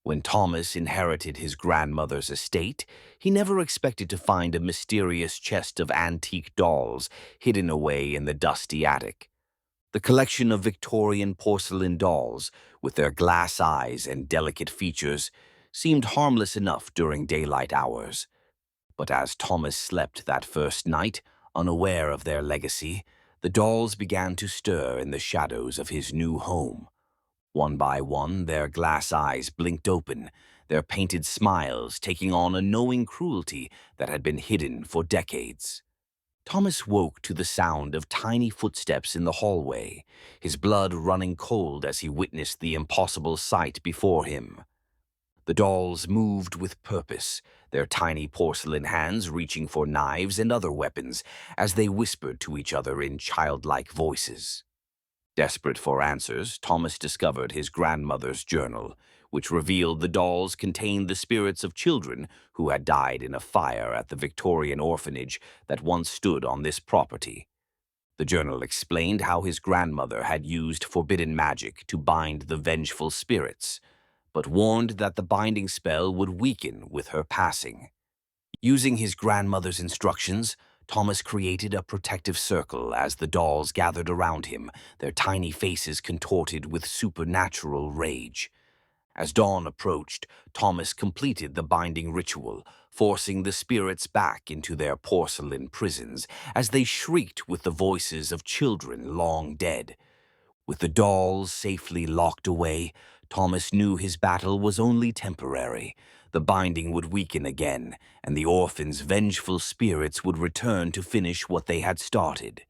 When Thomas inherited his grandmother's estate, he never expected to find a mysterious chest of antique dolls hidden away in the dusty attic. The collection of Victorian porcelain dolls, with their glass eyes and delicate features, seemed harmless enough during daylight hours. But as Thomas slept that first night, unaware of their legacy, the dolls began to stir in the shadows of his new home. One by one, their glass eyes blinked open, their painted smiles taking on a knowing cruelty that had been hidden for decades. Thomas woke to the sound of tiny footsteps in the hallway, his blood running cold as he witnessed the impossible sight before him. The dolls moved with purpose, their tiny porcelain hands reaching for knives and other weapons as they whispered to each other in childlike voices. Desperate for answers, Thomas discovered his grandmother's journal, which revealed the dolls contained the spirits of children who had died in a fire at the Victorian orphanage that once stood on this property. The journal explained how his grandmother had used forbidden magic to bind the vengeful spirits, but warned that the binding spell would weaken with her passing. Using his grandmother's instructions, Thomas created a protective circle as the dolls gathered around him, their tiny faces contorted with supernatural rage. As dawn approached, Thomas completed the binding ritual, forcing the spirits back into their porcelain prisons as they shrieked with the voices of children long dead. With the dolls safely locked away, Thomas knew his battle was only temporary. The binding would weaken again, and the orphans' vengeful spirits would return to finish what they had started.